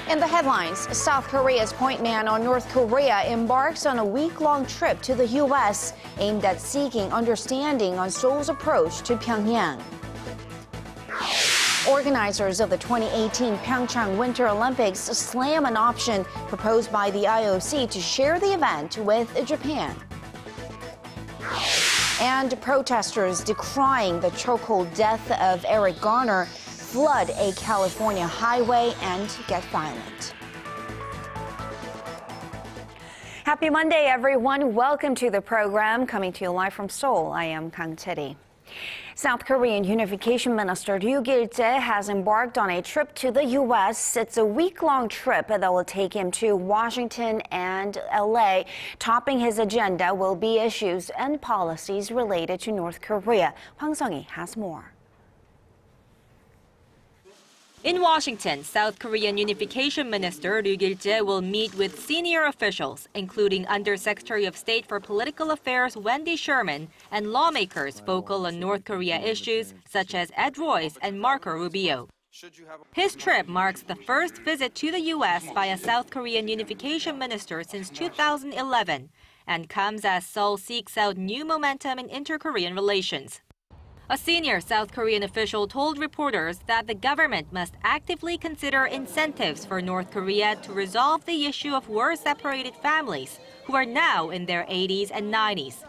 In the headlines, South Korea's point man on North Korea embarks on a week-long trip to the U.S. aimed at seeking understanding on Seoul's approach to Pyongyang. Organizers of the 2018 Pyeongchang Winter Olympics slam an option proposed by the IOC to share the event with Japan. And protesters decrying the chokehold death of Eric Garner flood a California highway and get violent. Happy Monday, everyone. Welcome to the program. Coming to you live from Seoul, I am Kang Tae-ri. South Korean Unification Minister Ryoo Kihl-jae has embarked on a trip to the U.S. It's a week-long trip that will take him to Washington and L.A. Topping his agenda will be issues and policies related to North Korea. Hwang Sung-hee has more. In Washington, South Korean Unification Minister Ryoo Kihl-jae will meet with senior officials, including Undersecretary of State for Political Affairs Wendy Sherman and lawmakers vocal on North Korea issues such as Ed Royce and Marco Rubio. His trip marks the first visit to the U.S. by a South Korean Unification Minister since 2011 and comes as Seoul seeks out new momentum in inter-Korean relations. A senior South Korean official told reporters that the government must actively consider incentives for North Korea to resolve the issue of war-separated families who are now in their 80s and 90s.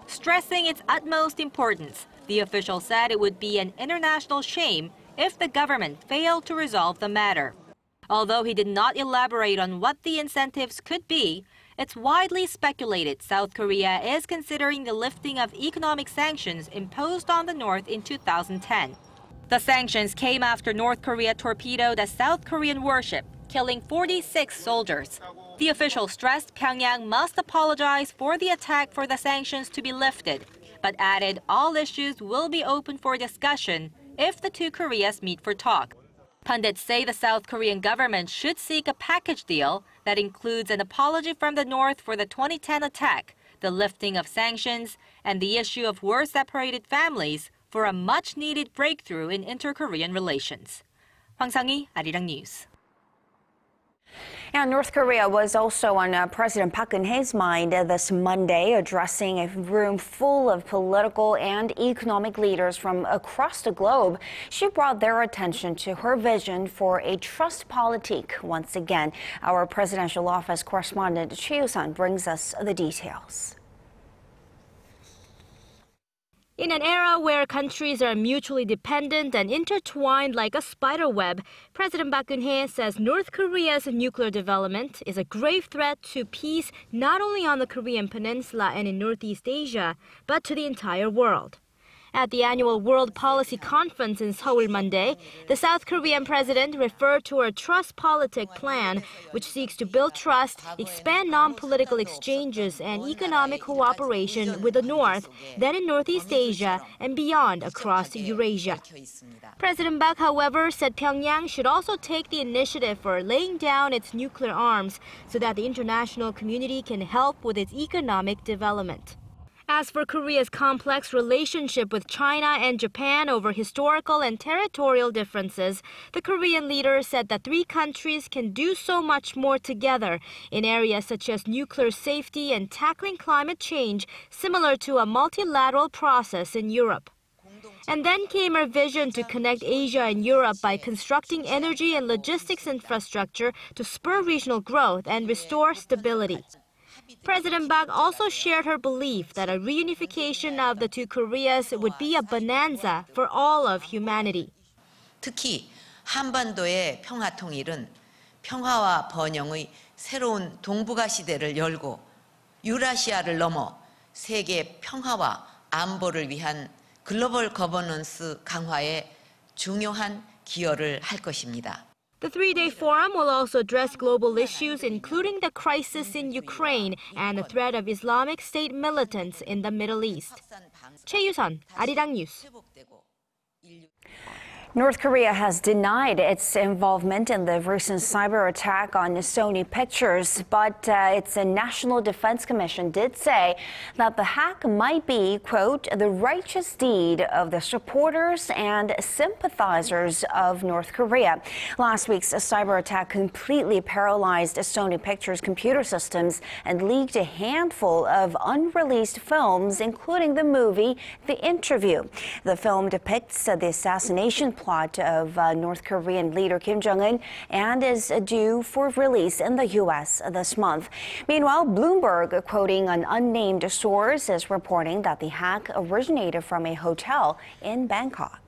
Stressing its utmost importance, the official said it would be an international shame if the government failed to resolve the matter. Although he did not elaborate on what the incentives could be, it's widely speculated South Korea is considering the lifting of economic sanctions imposed on the North in 2010. The sanctions came after North Korea torpedoed a South Korean warship, killing 46 soldiers. The official stressed Pyongyang must apologize for the attack for the sanctions to be lifted, but added all issues will be open for discussion if the two Koreas meet for talk. Pundits say the South Korean government should seek a package deal that includes an apology from the North for the 2010 attack, the lifting of sanctions, and the issue of war-separated families for a much-needed breakthrough in inter-Korean relations. Hwang Sung-hee, ARIRANG News. And North Korea was also on President Park Geun-hye's mind this Monday, addressing a room full of political and economic leaders from across the globe. She brought their attention to her vision for a trust politique. Once again, our presidential office correspondent Choi Yoo-sun brings us the details. In an era where countries are mutually dependent and intertwined like a spider web, President Park Geun-hye says North Korea's nuclear development is a grave threat to peace not only on the Korean peninsula and in Northeast Asia, but to the entire world. At the annual World Policy Conference in Seoul Monday, the South Korean president referred to her trust politic plan, which seeks to build trust, expand non-political exchanges and economic cooperation with the North, then in Northeast Asia and beyond across Eurasia. President Park, however, said Pyongyang should also take the initiative for laying down its nuclear arms so that the international community can help with its economic development. As for Korea's complex relationship with China and Japan over historical and territorial differences, the Korean leader said that three countries can do so much more together in areas such as nuclear safety and tackling climate change, similar to a multilateral process in Europe. And then came her vision to connect Asia and Europe by constructing energy and logistics infrastructure to spur regional growth and restore stability. President Park also shared her belief that a reunification of the two Koreas would be a bonanza for all of humanity. 특히 한반도의 평화 통일은 평화와 번영의 새로운 동북아 시대를 열고 유라시아를 넘어 세계 평화와 안보를 위한 글로벌 거버넌스 강화에 중요한 기여를 할 것입니다. The three-day forum will also address global issues, including the crisis in Ukraine and the threat of Islamic State militants in the Middle East. Choi Yoo-sun, ARIRANG News. North Korea has denied its involvement in the recent cyber attack on Sony Pictures, but its National Defense Commission did say that the hack might be, quote, the righteous deed of the supporters and sympathizers of North Korea. Last week's cyber attack completely paralyzed Sony Pictures' computer systems and leaked a handful of unreleased films, including the movie The Interview. The film depicts the assassination plot of North Korean leader Kim Jong-un and is due for release in the U.S. this month. Meanwhile, Bloomberg, quoting an unnamed source, is reporting that the hack originated from a hotel in Bangkok.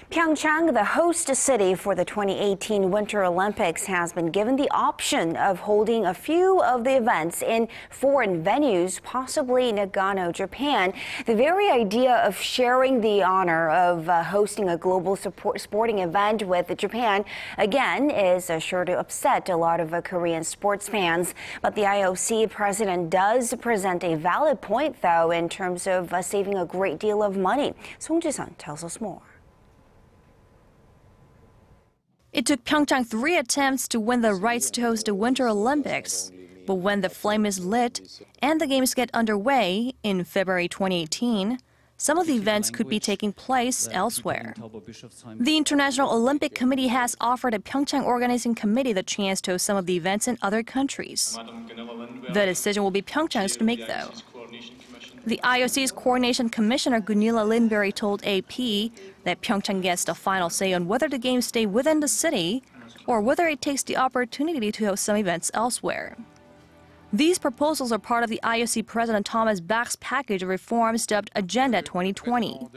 Pyeongchang, the host city for the 2018 Winter Olympics, has been given the option of holding a few of the events in foreign venues, possibly Nagano, Japan. The very idea of sharing the honor of hosting a global sporting event with Japan, again, is sure to upset a lot of Korean sports fans. But the IOC president does present a valid point, though, in terms of saving a great deal of money. Song Ji-sun tells us more. It took Pyeongchang 3 attempts to win the rights to host the Winter Olympics. But when the flame is lit and the games get underway in February 2018, some of the events could be taking place elsewhere. The International Olympic Committee has offered a Pyeongchang Organizing Committee the chance to host some of the events in other countries. The decision will be Pyeongchang's to make, though. The IOC's Coordination Commissioner Gunilla Lindberg told AP that Pyeongchang gets the final say on whether the games stay within the city or whether it takes the opportunity to host some events elsewhere. These proposals are part of the IOC President Thomas Bach's package of reforms dubbed Agenda 2020.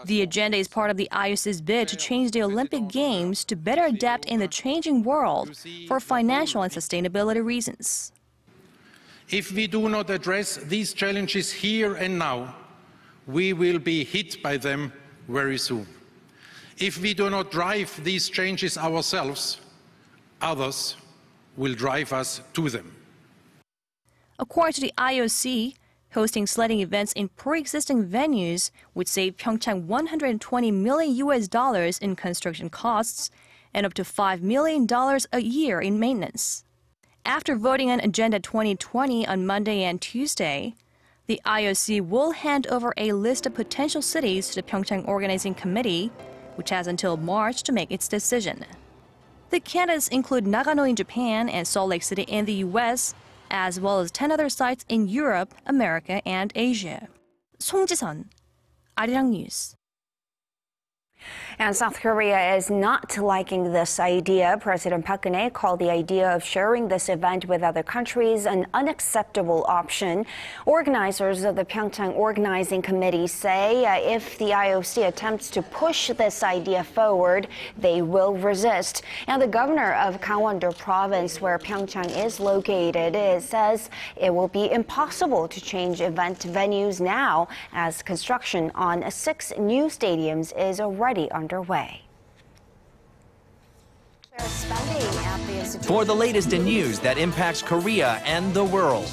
The agenda is part of the IOC's bid to change the Olympic Games to better adapt in the changing world for financial and sustainability reasons. If we do not address these challenges here and now, we will be hit by them very soon. If we do not drive these changes ourselves, others will drive us to them. According to the IOC, hosting sledding events in pre-existing venues would save Pyeongchang $120 million in construction costs and up to $5 million a year in maintenance. After voting on Agenda 2020 on Monday and Tuesday, the IOC will hand over a list of potential cities to the Pyeongchang Organizing Committee, which has until March to make its decision. The candidates include Nagano in Japan and Salt Lake City in the U.S., as well as 10 other sites in Europe, America, and Asia. Song Ji-sun, ARIRANG News. And South Korea is not liking this idea. President Park Geun-hye called the idea of sharing this event with other countries an unacceptable option. Organizers of the Pyeongchang Organizing Committee say if the IOC attempts to push this idea forward, they will resist. And the governor of Gangwon-do province, where Pyeongchang is located, says it will be impossible to change event venues now, as construction on 6 new stadiums is already underway. For the latest in news that impacts Korea and the world,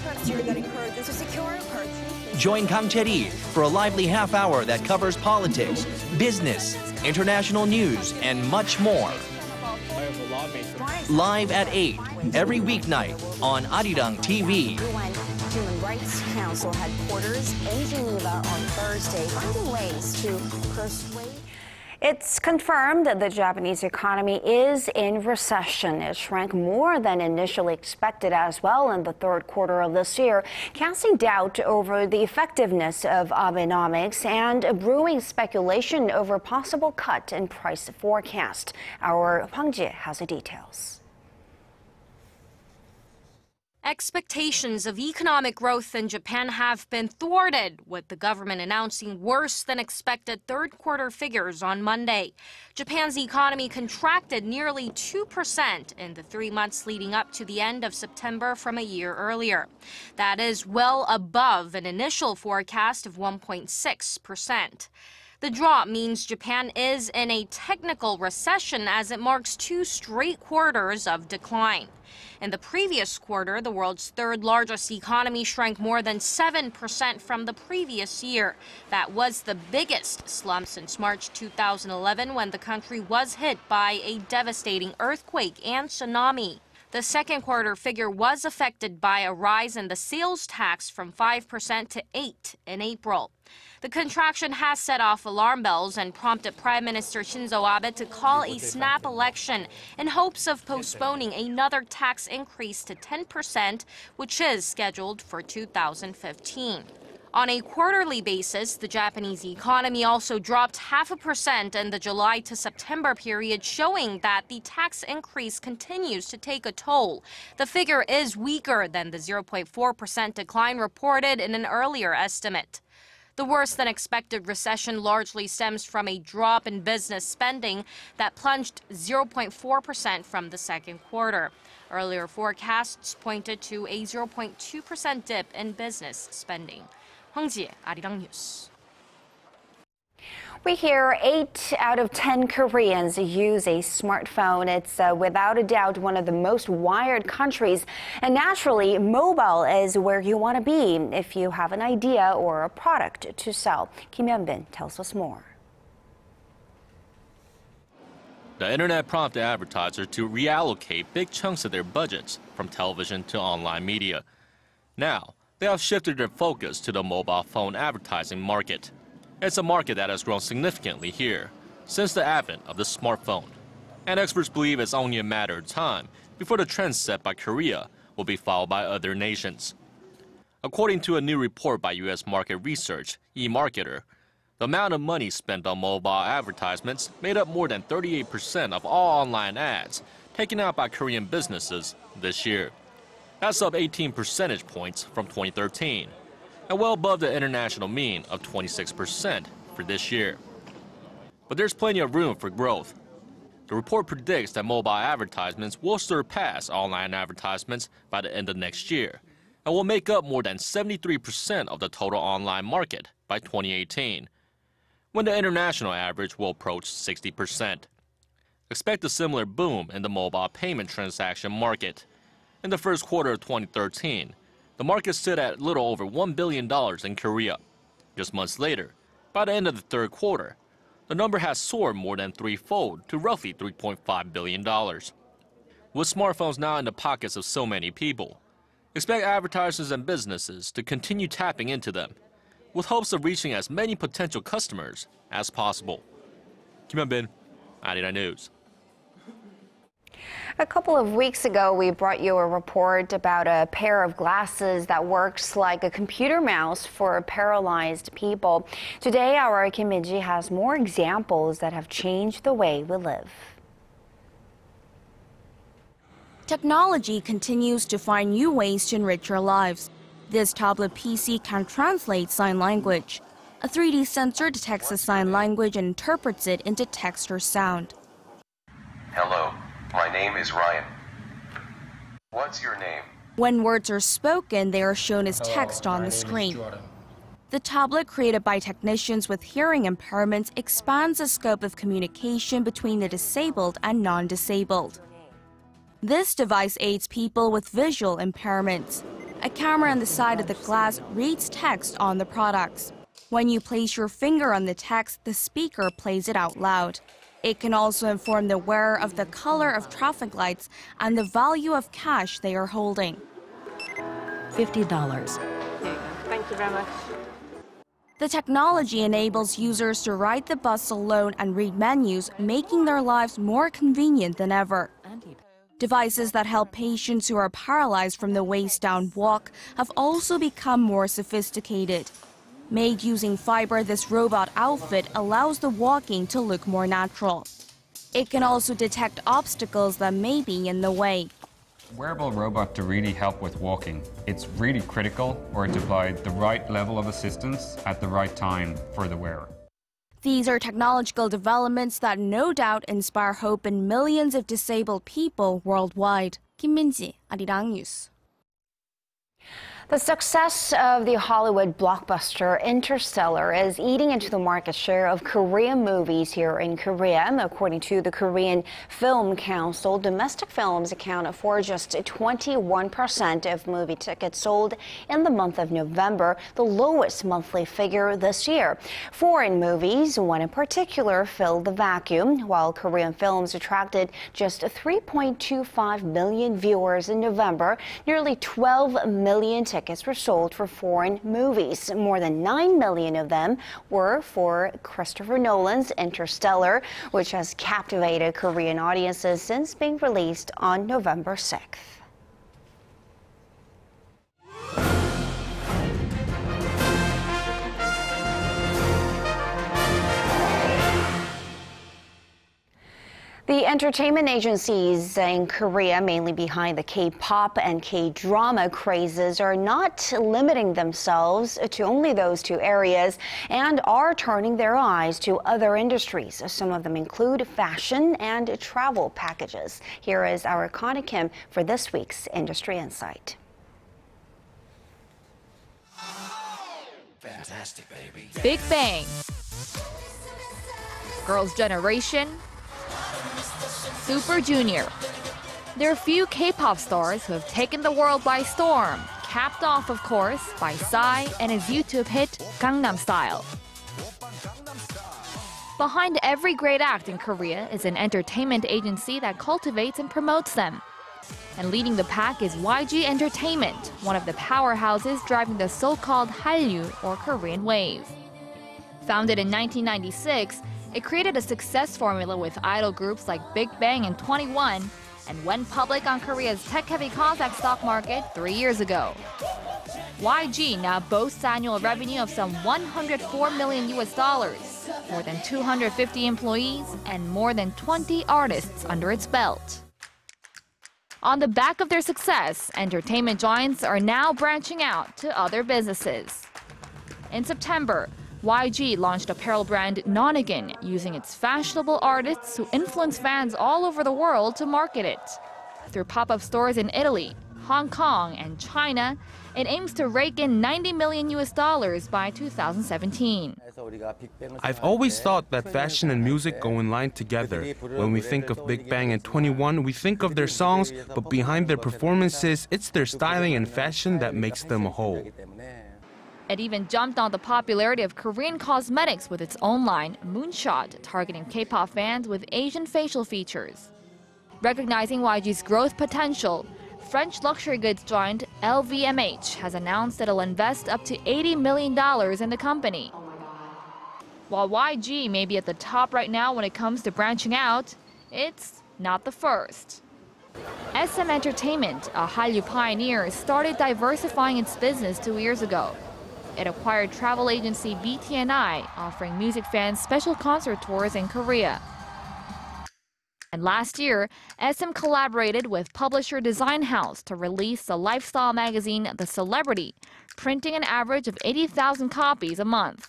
join Kang Chae-ri for a lively half hour that covers politics, business, international news, and much more. Live at 8 every weeknight on ARIRANG TV. Human Rights Council headquarters in Geneva on Thursday, finding ways to persuade. It's confirmed that the Japanese economy is in recession. It shrank more than initially expected as well in the third quarter of this year, casting doubt over the effectiveness of Abenomics and brewing speculation over a possible cut in price forecast. Our Hwang Ji has the details. Expectations of economic growth in Japan have been thwarted, with the government announcing worse than expected third quarter figures on Monday. Japan's economy contracted nearly 2% in the 3 months leading up to the end of September from a year earlier. That is well above an initial forecast of 1.6%. The drop means Japan is in a technical recession as it marks 2 straight quarters of decline. In the previous quarter, the world's third largest economy shrank more than 7% from the previous year. That was the biggest slump since March 2011 when the country was hit by a devastating earthquake and tsunami. The second quarter figure was affected by a rise in the sales tax from 5% to 8% in April. The contraction has set off alarm bells and prompted Prime Minister Shinzo Abe to call a snap election in hopes of postponing another tax increase to 10%, which is scheduled for 2015. On a quarterly basis, the Japanese economy also dropped 0.5% in the July to September period, showing that the tax increase continues to take a toll. The figure is weaker than the 0.4% decline reported in an earlier estimate. The worse-than-expected recession largely stems from a drop in business spending that plunged 0.4% from the second quarter. Earlier forecasts pointed to a 0.2% dip in business spending. Hwang Sung-hee, ARIRANG News. We hear 8 out of 10 Koreans use a smartphone. It's without a doubt one of the most wired countries. And naturally, mobile is where you want to be if you have an idea or a product to sell. Kim Hyun-bin tells us more. The internet prompted advertisers to reallocate big chunks of their budgets from television to online media. Now, they have shifted their focus to the mobile phone advertising market. It's a market that has grown significantly here since the advent of the smartphone. And experts believe it's only a matter of time before the trend set by Korea will be followed by other nations. According to a new report by U.S. market research, eMarketer, the amount of money spent on mobile advertisements made up more than 38% of all online ads taken out by Korean businesses this year. That's up 18 percentage points from 2013, and well above the international mean of 26% for this year. But there's plenty of room for growth. The report predicts that mobile advertisements will surpass online advertisements by the end of next year, and will make up more than 73% of the total online market by 2018, when the international average will approach 60%. Expect a similar boom in the mobile payment transaction market. In the first quarter of 2013, the market stood at little over $1 billion in Korea. Just months later, by the end of the third quarter, the number has soared more than threefold to roughly $3.5 billion. With smartphones now in the pockets of so many people, expect advertisers and businesses to continue tapping into them, with hopes of reaching as many potential customers as possible. Kim Hyun-bin, ARIRANG News. A couple of weeks ago, we brought you a report about a pair of glasses that works like a computer mouse for paralyzed people. Today, our Kim Min-ji has more examples that have changed the way we live. Technology continues to find new ways to enrich our lives. This tablet PC can translate sign language. A 3D sensor detects the sign language and interprets it into text or sound. Hello. My name is Ryan. What's your name? When words are spoken, they are shown as text on the screen. The tablet created by technicians with hearing impairments expands the scope of communication between the disabled and non-disabled. This device aids people with visual impairments. A camera on the side of the glass reads text on the products. When you place your finger on the text, the speaker plays it out loud. It can also inform the wearer of the color of traffic lights and the value of cash they are holding. $50. Thank you very much. The technology enables users to ride the bus alone and read menus, making their lives more convenient than ever. Devices that help patients who are paralyzed from the waist down walk have also become more sophisticated. Made using fiber, this robot outfit allows the walking to look more natural. It can also detect obstacles that may be in the way. Wearable robot to really help with walking. It's really critical for it to provide the right level of assistance at the right time for the wearer. These are technological developments that no doubt inspire hope in millions of disabled people worldwide. Kim Min-ji, ARIRANG News. The success of the Hollywood blockbuster Interstellar is eating into the market share of Korean movies here in Korea. According to the Korean Film Council, domestic films account for just 21% of movie tickets sold in the month of November, the lowest monthly figure this year. Foreign movies, one in particular, filled the vacuum, while Korean films attracted just 3.25 million viewers in November. Nearly 12 million tickets were sold for foreign movies. More than 9 million of them were for Christopher Nolan's Interstellar, which has captivated Korean audiences since being released on November 6th. The entertainment agencies in Korea, mainly behind the K-pop and K-drama crazes, are not limiting themselves to only those two areas and are turning their eyes to other industries. Some of them include fashion and travel packages. Here is our Connie Kim for this week's Industry Insight. Fantastic, baby. Big Bang, Girls' Generation, Super Junior. There are few K-pop stars who have taken the world by storm, capped off, of course, by Psy and his YouTube hit Gangnam Style. Behind every great act in Korea is an entertainment agency that cultivates and promotes them. And leading the pack is YG Entertainment, one of the powerhouses driving the so-called Hallyu, or Korean wave. Founded in 1996, it created a success formula with idol groups like Big Bang and 21 and went public on Korea's tech-heavy contact stock market 3 years ago. YG now boasts annual revenue of some $104 million, more than 250 employees, and more than 20 artists under its belt. On the back of their success, entertainment giants are now branching out to other businesses. In September, YG launched apparel brand Nonigan, using its fashionable artists who influence fans all over the world to market it. Through pop-up stores in Italy, Hong Kong, and China, it aims to rake in $90 million by 2017. I've always thought that fashion and music go in line together. When we think of Big Bang and 21, we think of their songs, but behind their performances, it's their styling and fashion that makes them a whole. It even jumped on the popularity of Korean cosmetics with its own line, Moonshot, targeting K-pop fans with Asian facial features. Recognizing YG's growth potential, French luxury goods giant LVMH has announced it'll invest up to $80 million in the company. While YG may be at the top right now when it comes to branching out, it's not the first. SM Entertainment, a Hallyu pioneer, started diversifying its business 2 years ago. It acquired travel agency BTNI, offering music fans special concert tours in Korea. And last year, SM collaborated with publisher Design House to release the lifestyle magazine The Celebrity, printing an average of 80,000 copies a month.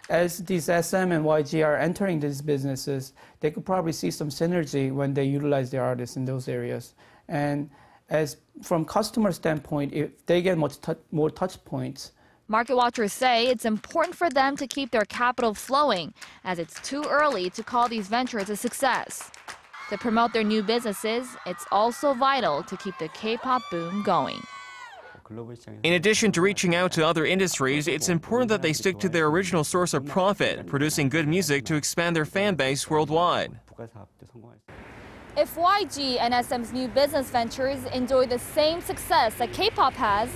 As these SM and YG are entering these businesses, they could probably see some synergy when they utilize their artists in those areas. And as from customer standpoint, if they get more touch points, market watchers say it's important for them to keep their capital flowing, as it's too early to call these ventures a success. To promote their new businesses, it's also vital to keep the K-pop boom going. In addition to reaching out to other industries, it's important that they stick to their original source of profit, producing good music to expand their fan base worldwide. If YG and SM's new business ventures enjoy the same success that K-pop has,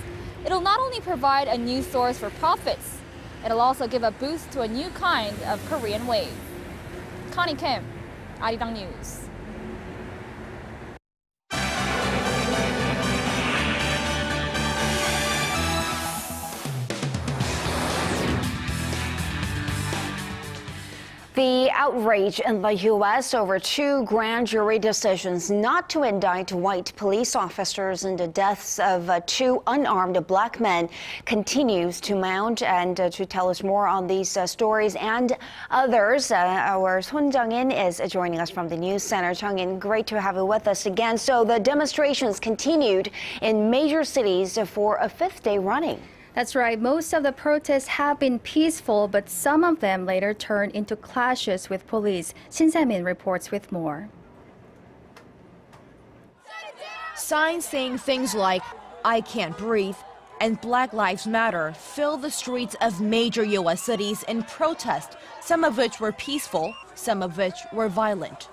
it'll not only provide a new source for profits, it'll also give a boost to a new kind of Korean wave. Connie Kim, ARIRANG News. The outrage in the U.S. over two grand jury decisions not to indict white police officers in the deaths of two unarmed black men continues to mount. And to tell us more on these stories and others, our Son Jung-in is joining us from the News Center. Jung-in, great to have you with us again. So the demonstrations continued in major cities for a fifth day running. That's right. Most of the protests have been peaceful, but some of them later turned into clashes with police. Shin Se-min reports with more. Signs saying things like, "I can't breathe," and "Black Lives Matter" fill the streets of major U.S. cities in protest, some of which were peaceful, some of which were violent.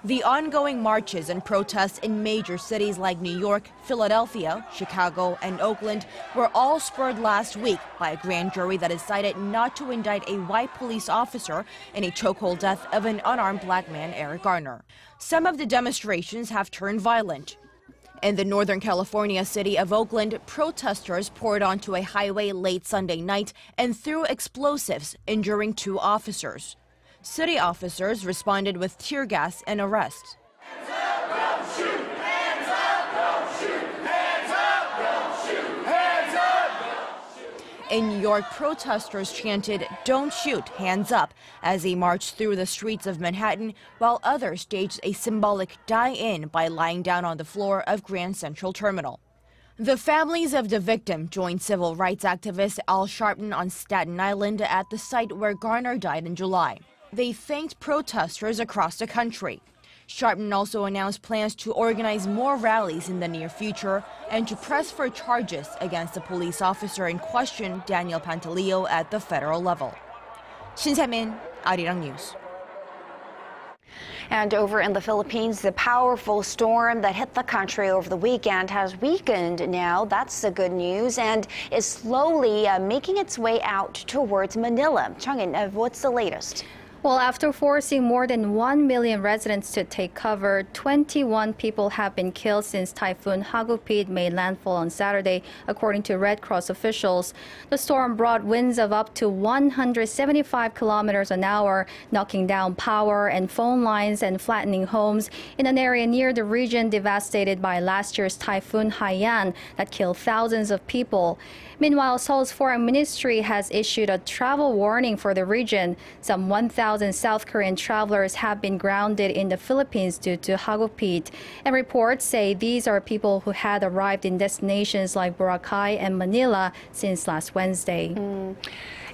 The ongoing marches and protests in major cities like New York, Philadelphia, Chicago, and Oakland were all spurred last week by a grand jury that decided not to indict a white police officer in a chokehold death of an unarmed black man, Eric Garner. Some of the demonstrations have turned violent. In the Northern California city of Oakland, protesters poured onto a highway late Sunday night and threw explosives, injuring two officers. City officers responded with tear gas and arrests. Hands up, don't shoot! Hands up, don't shoot! Hands up, don't shoot! Hands up, don't shoot! In New York, protesters chanted, "Don't shoot, hands up," as they marched through the streets of Manhattan, while others staged a symbolic die-in by lying down on the floor of Grand Central Terminal. The families of the victim joined civil rights activist Al Sharpton on Staten Island at the site where Garner died in July. They thanked protesters across the country. Sharpton also announced plans to organize more rallies in the near future and to press for charges against the police officer in question, Daniel Pantaleo, at the federal level. Shin Se-min, ARIRANG News. And over in the Philippines, the powerful storm that hit the country over the weekend has weakened now. That's the good news, and is slowly making its way out towards Manila. Jung-in, what's the latest? Well, after forcing more than 1 million residents to take cover, 21 people have been killed since Typhoon Hagupit made landfall on Saturday, according to Red Cross officials. The storm brought winds of up to 175 kilometers an hour, knocking down power and phone lines and flattening homes in an area near the region devastated by last year's Typhoon Haiyan that killed thousands of people. Meanwhile, Seoul's foreign ministry has issued a travel warning for the region. Some 1,000 South Korean travelers have been grounded in the Philippines due to Hagupit. And reports say these are people who had arrived in destinations like Boracay and Manila since last Wednesday.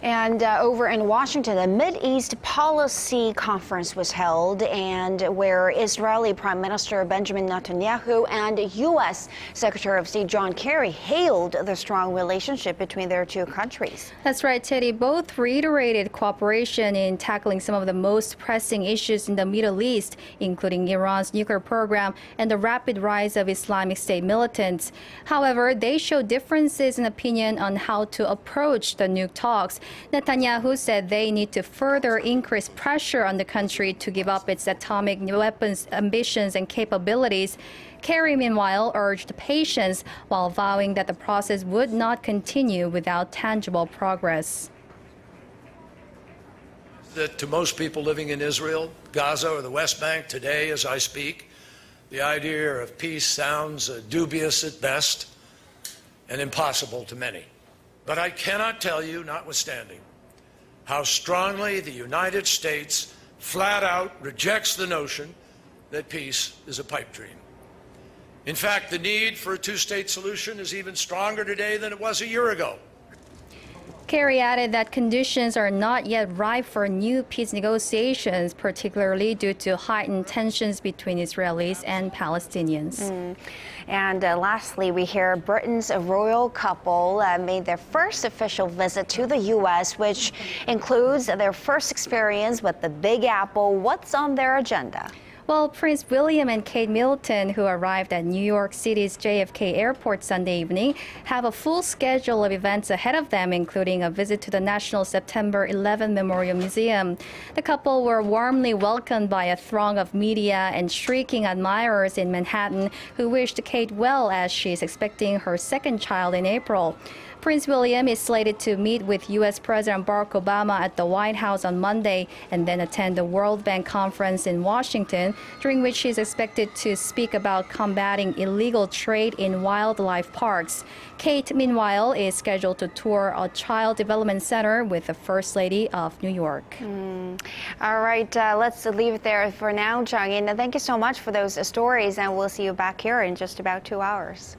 And over in Washington, a Mideast policy conference was held, and where Israeli Prime Minister Benjamin Netanyahu and U.S. Secretary of State John Kerry hailed the strong relationship between their two countries. That's right, Teddy. Both reiterated cooperation in tackling some of the most pressing issues in the Middle East, including Iran's nuclear program and the rapid rise of Islamic State militants. However, they show differences in opinion on how to approach the nuke talks. Netanyahu said they need to further increase pressure on the country to give up its atomic weapons ambitions and capabilities. Kerry, meanwhile, urged patience while vowing that the process would not continue without tangible progress. That to most people living in Israel, Gaza, or the West Bank today, as I speak, the idea of peace sounds dubious at best and impossible to many. But I cannot tell you, notwithstanding, how strongly the United States flat out rejects the notion that peace is a pipe dream. In fact, the need for a two-state solution is even stronger today than it was a year ago. Kerry added that conditions are not yet ripe for new peace negotiations, particularly due to heightened tensions between Israelis and Palestinians. And lastly, we hear Britain's royal couple made their first official visit to the U.S., which includes their first experience with the Big Apple. What's on their agenda? Well, Prince William and Kate Middleton, who arrived at New York City's JFK Airport Sunday evening, have a full schedule of events ahead of them, including a visit to the National September 11 Memorial Museum. The couple were warmly welcomed by a throng of media and shrieking admirers in Manhattan who wished Kate well as she is expecting her second child in April. Prince William is slated to meet with U.S. President Barack Obama at the White House on Monday and then attend the World Bank conference in Washington, during which he is expected to speak about combating illegal trade in wildlife parks. Kate, meanwhile, is scheduled to tour a child development center with the First Lady of New York. All right, let's leave it there for now, Jung-in. Thank you so much for those stories, and we'll see you back here in just about 2 hours.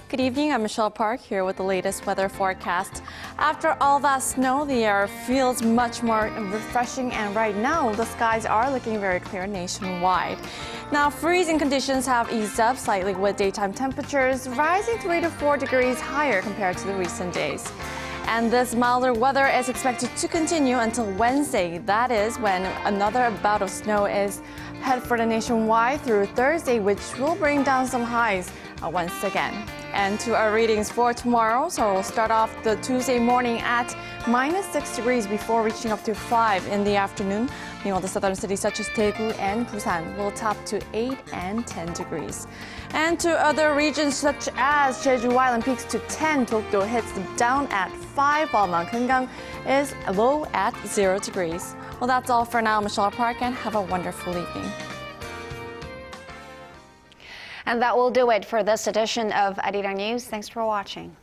Good evening, I'm Michelle Park here with the latest weather forecast. After all that snow, the air feels much more refreshing, and right now the skies are looking very clear nationwide. Now, freezing conditions have eased up slightly with daytime temperatures rising 3 to 4 degrees higher compared to the recent days. And this milder weather is expected to continue until Wednesday. That is when another bout of snow is head for the nationwide through Thursday, which will bring down some highs once again. And to our readings for tomorrow, so we'll start off the Tuesday morning at -6 degrees before reaching up to 5 in the afternoon. Meanwhile, the southern cities such as Daegu and Busan will top to 8 and 10 degrees. And to other regions such as Jeju Island peaks to 10, Dokdo hits down at 5, while Mount Gyeongang is low at 0 degrees. Well, that's all for now. Michelle Park, and have a wonderful evening. And that will do it for this edition of ARIRANG News. Thanks for watching.